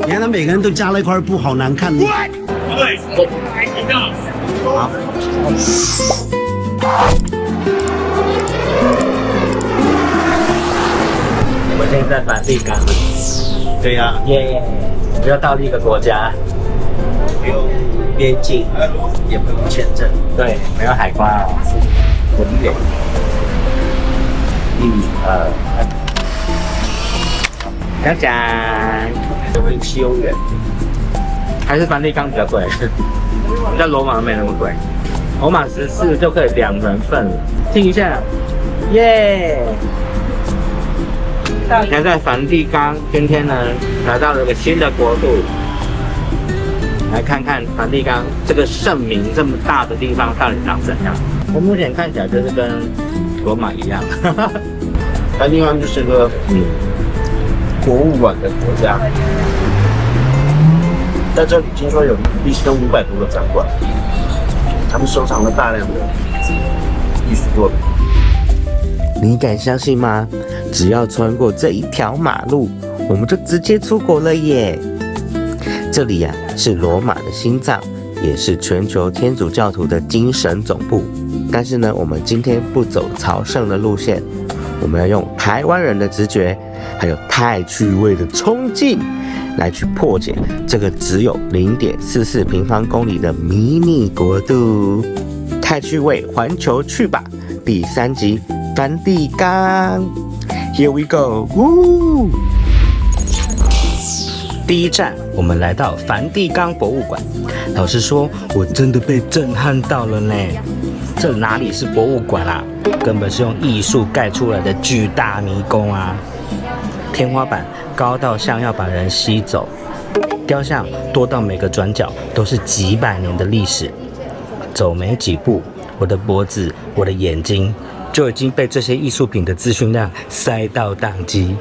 你看他每个人都加了一块布，好难看的。不对，好。我们现在在梵蒂冈。对呀、耶！我要到另一个国家，不用边境，也不用签证。对，没有海关哦。很远。大家7欧元。还是梵蒂冈比较贵，在罗马没那么贵。罗马14就可以2人份了，听一下，耶！现在在梵蒂冈，今天呢来到了一个新的国度，来看看梵蒂冈这个圣名这么大的地方到底长怎样。我目前看起来就是跟罗马一样，梵蒂冈就是个博物馆的国家，在这里听说有1500多个展馆，他们收藏了大量的艺术作品。你敢相信吗？只要穿过这一条马路，我们就直接出国了耶！这里呀、是罗马的心脏，也是全球天主教徒的精神总部。但是呢，我们今天不走朝圣的路线，我们要用台湾人的直觉，还有太趣味的冲劲，来去破解这个只有0.44平方公里的迷你国度。太趣味环球去吧！第3集梵蒂冈 ，Here we go！ 第一站，我们来到梵蒂冈博物馆。老实说，我真的被震撼到了呢。这哪里是博物馆啊？根本是用艺术盖出来的巨大迷宫啊！天花板高到像要把人吸走，雕像多到每个转角都是几百年的历史。走没几步，我的脖子、我的眼睛就已经被这些艺术品的资讯量塞到宕机。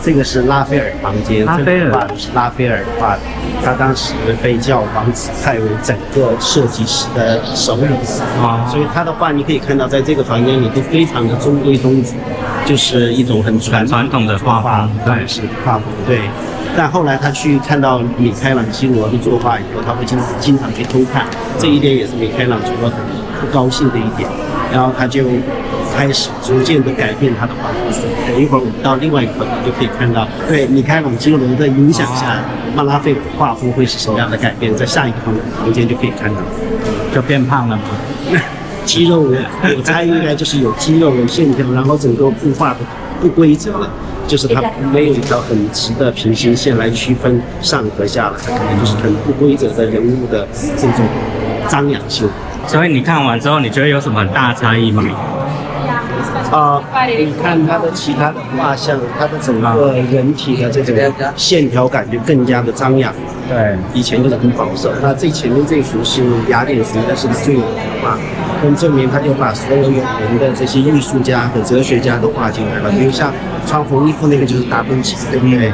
这个是拉斐尔房间，拉斐尔这幅画是拉斐尔画的，他当时被叫王子派为整个设计师的首领，所以他的画你可以看到，在这个房间里都非常的中规中矩，就是一种很传统的画风，对，是画风，对。但后来他去看到米开朗基罗的作画以后，他会经常去偷看，这一点也是米开朗基罗很不高兴的一点，然后他就开始逐渐的改变他的画风。等一会儿我们到另外一个就可以看到，对米开朗基罗的影响下，曼拉斐尔画风会是什么样的改变，在下一个房间就可以看到。就变胖了吗？肌肉，我猜应该就是有肌肉有线条，然后整个布画的不规则了，就是它没有一条很直的平行线来区分上和下了，它可能就是很不规则的人物的这种张扬性。所以你看完之后，你觉得有什么很大的差异吗？你看他的其他的画像，他的整个人体的这种线条感觉更加的张扬。对，以前就是很保守。那最前面这幅是雅典时代是最有名的画，跟正面他就把所有有名的这些艺术家和哲学家都画进来了。比如像穿红衣服那个就是达芬奇，对不对？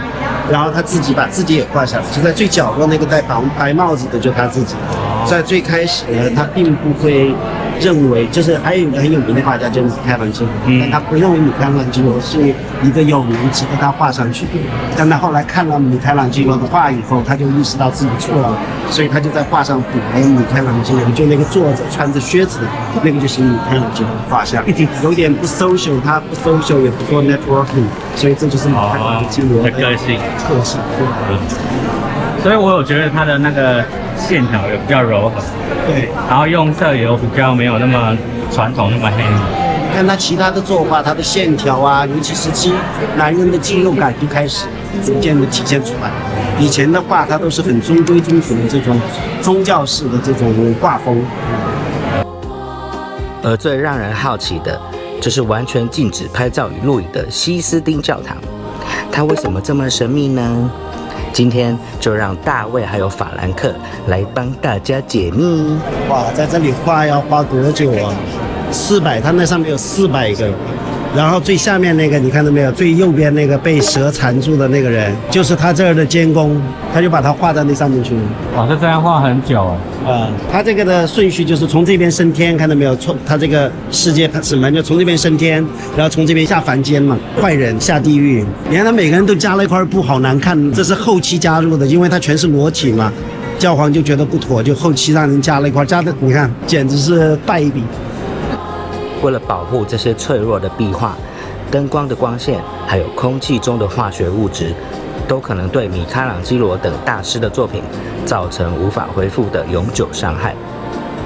然后他自己把自己也画下来，就在最角落那个戴白帽子的就他自己。在最开始呢，他并不会认为，就是还有一个很有名的画家就是米开朗基罗，但他不认为米开朗基罗是一个有名值得他画上去的。但他后来看了米开朗基罗的画以后，他就意识到自己错了，所以他就在画上补了米开朗基罗，就那个作者穿着靴子的那个就是米开朗基罗的画像，有点不 social， 他不 social 也不做 networking， 所以这就是米开朗基罗的个性。所以我有觉得他的那个线条也比较柔和，对，然后用色也比较没有那么传统那么黑。你看他其他的作画，他的线条啊，尤其是男人的肌肉感就开始逐渐的体现出来。以前的画，它都是很中规中矩的这种宗教式的这种画风。而最让人好奇的，就是完全禁止拍照与录影的西斯丁教堂，它为什么这么神秘呢？今天就让大卫还有法兰克来帮大家解密。哇，在这里画要花多久啊？400，它那上面有400个。然后最下面那个你看到没有？最右边那个被蛇缠住的那个人，就是他这儿的监工，他就把它画在那上面去了。哇，这样画很久啊！他这个的顺序就是从这边升天，看到没有？从他这个世界审判就从这边升天，然后从这边下凡间嘛，坏人下地狱。你看他每个人都加了一块布，好难看，这是后期加入的，因为他全是裸体嘛，教皇就觉得不妥，就后期让人加了一块，加的你看简直是败笔。为了保护这些脆弱的壁画，灯光的光线还有空气中的化学物质，都可能对米开朗基罗等大师的作品造成无法恢复的永久伤害。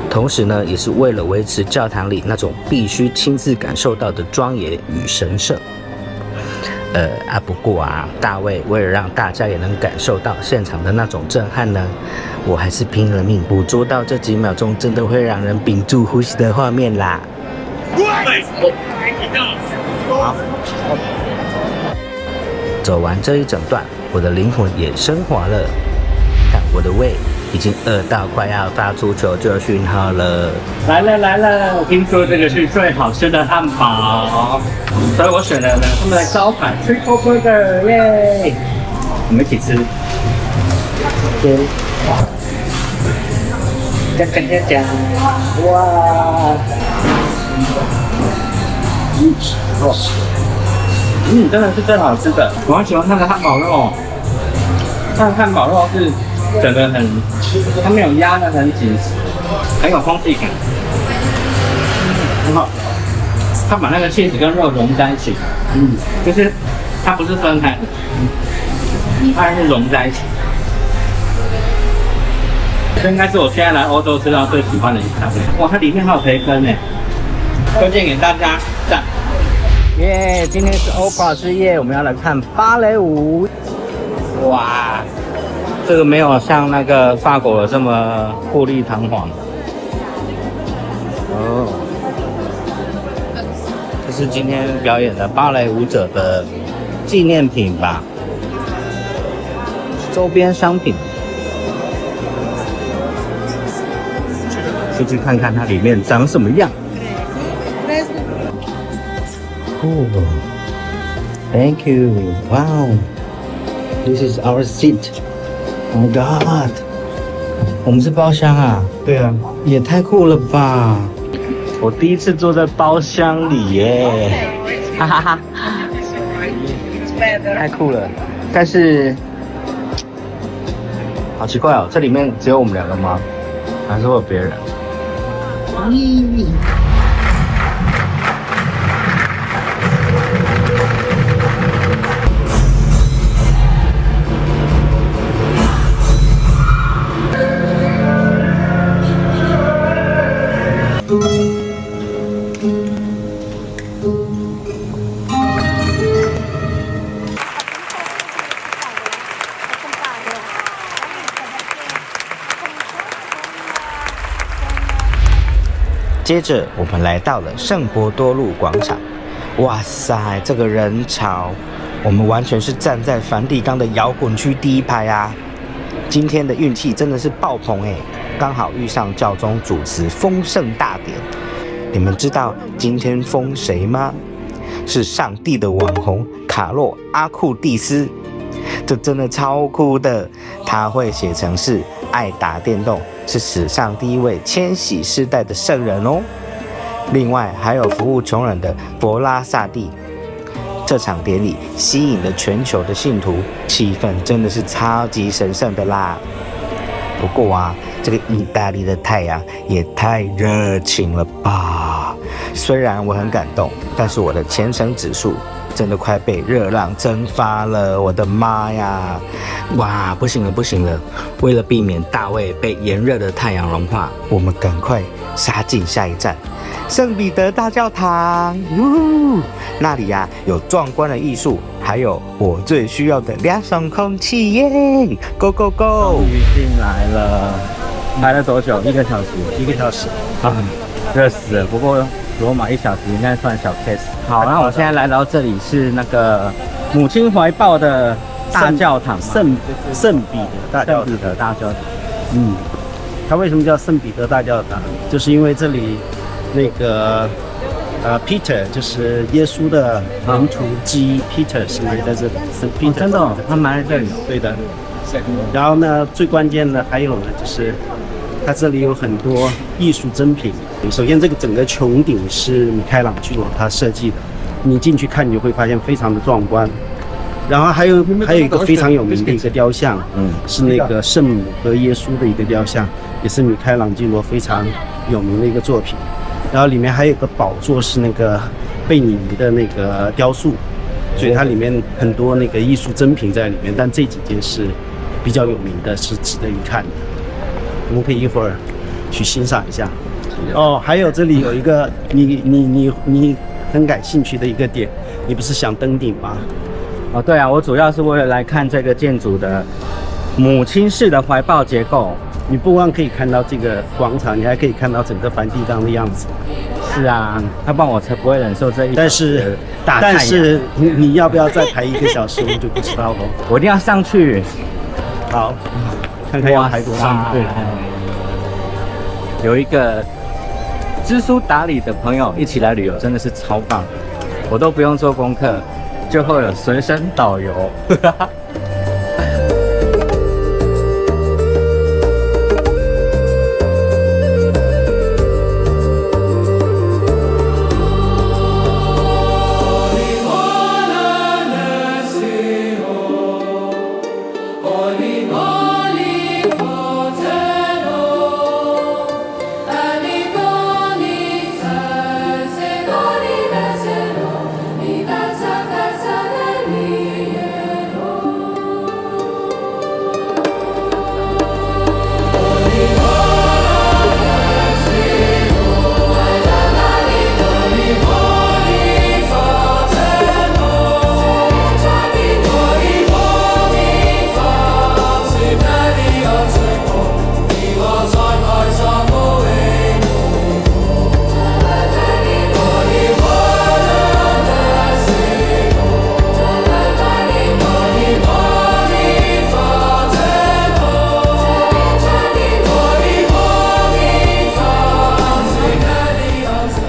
同时呢，也是为了维持教堂里那种必须亲自感受到的庄严与神圣。不过大卫为了让大家也能感受到现场的那种震撼呢，我还是拼了命捕捉到这几秒钟真的会让人屏住呼吸的画面啦。好，走完这一整段，我的灵魂也升华了，但我的胃已经饿到快要发出求救讯号了。来了！听说这个是最好吃的汉堡，所以我选了他们的招牌 Triple Burger， 耶！我们一起吃。加，哇！真的是最好吃的。我很喜欢它的汉堡肉，它的汉堡肉是整个它没有压得很紧实，很有空气感。然后它把那个cheese跟肉融在一起，就是它不是分开的，它是融在一起。这应该是我现在来欧洲吃到最喜欢的一餐。哇，它里面还有培根呢，推荐给大家，赞！耶！今天是欧巴之夜，我们要来看芭蕾舞。哇，这个没有像那个法国的这么富丽堂皇。哦，这是今天表演的芭蕾舞者的纪念品吧？周边商品。就去看看它里面长什么样。Oh, thank you. Wow, this is our seat. Oh my God, 我们是包厢啊？对啊，也太酷了吧！我第一次坐在包厢里耶，哈哈哈，太酷了。但是好奇怪哦，这里面只有我们两个吗？还是会有别人？接着我们来到了圣伯多禄广场，哇塞，这个人潮，我们完全是站在梵蒂冈的摇滚区第一排啊！今天的运气真的是爆棚哎，刚好遇上教宗主持封圣大典。你们知道今天封谁吗？是上帝的网红卡洛阿库蒂斯，这真的超酷的，他会写程式，爱打电动，是史上第一位千禧世代的圣人哦。另外还有服务穷人的博拉萨蒂。这场典礼吸引了全球的信徒，气氛真的是超级神圣的啦。不过啊，这个意大利的太阳也太热情了吧！虽然我很感动，但是我的虔诚指数真的快被热浪蒸发了，我的妈呀！哇，不行了不行了！为了避免大卫被炎热的太阳融化，我们赶快杀进下一站——圣彼得大教堂。那里呀、有壮观的艺术，还有我最需要的凉爽空气耶！Go go go！ 终于进来了，排了多久？1个小时。1个小时。啊，热死了。不过罗马1小时应该算小 case。好，那我现在来到这里是那个母亲怀抱的大教堂嘛，圣彼得大教堂。圣彼得大教堂。它为什么叫圣彼得大教堂？就是因为这里那个Peter 就是耶稣的门徒之一 ，Peter 是埋在这里，圣 Peter、真的、哦，他埋在这里。对的。然后呢，最关键的还有呢，就是它这里有很多艺术珍品。首先，这个整个穹顶是米开朗基罗他设计的，你进去看，你就会发现非常的壮观。然后还有一个非常有名的一个雕像，是那个圣母和耶稣的一个雕像，也是米开朗基罗非常有名的一个作品。然后里面还有个宝座是那个贝尼尼的那个雕塑，所以它里面很多那个艺术珍品在里面，但这几件是比较有名的，是值得一看的。我们可以一会儿去欣赏一下。哦，还有这里有一个你很感兴趣的一个点，你不是想登顶吗？哦，对啊，我主要是为了来看这个建筑的母亲式的怀抱结构。你不光可以看到这个广场，你还可以看到整个梵蒂冈的样子。是啊，要不然我才不会忍受这一但是你要不要再排1个小时，我就不知道了。我一定要上去。好，看看要排多上去。有一个知书达理的朋友一起来旅游，真的是超棒，我都不用做功课，就会有随身导游。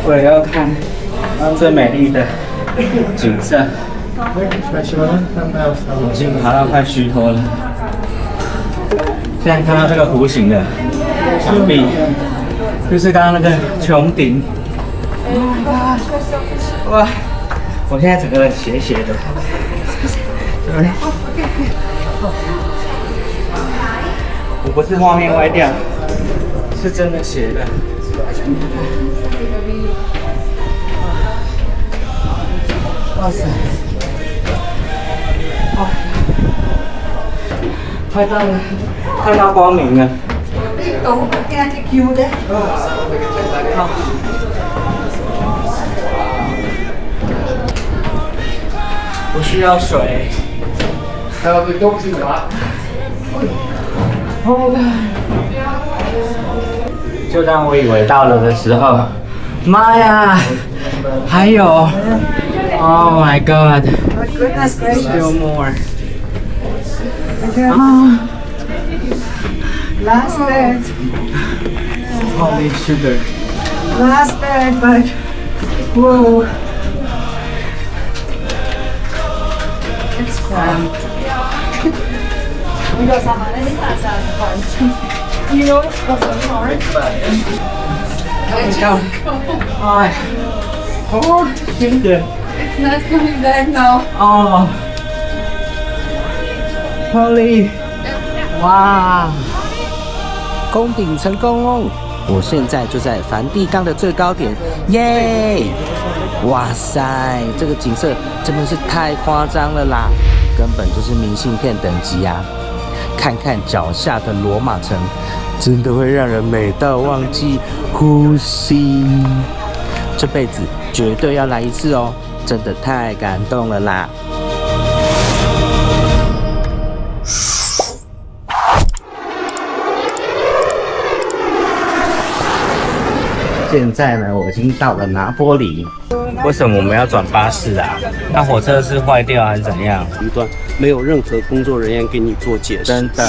为了要看最美丽的景色，已经爬到快虚脱了。现在看到这个弧形的墙壁，就是刚刚那个穹顶。哇！我现在整个人斜斜的。我不是画面歪掉，是真的斜的。哇塞！哦，快到了，看到光明了。不需要水。就当我以为到了的时候，妈呀，还有 ，Oh my God， still more。啊 Last bed. Holy sugar。 Last bed, but whoa. It's fun. You know it's hard.哎，哦，真的。 It's not coming back now. 哦 ，Holy，哇！攻顶成功哦！我现在就在梵蒂冈的最高点，耶！哇塞，这个景色真的是太夸张了啦，根本就是明信片等级啊！看看脚下的罗马城，真的会让人美到忘记呼吸。这辈子绝对要来一次哦，真的太感动了啦！现在呢，我已经到了拿坡里。为什么我们要转巴士啊？那火车是坏掉还是怎样？一段没有任何工作人员给你做解释。真的。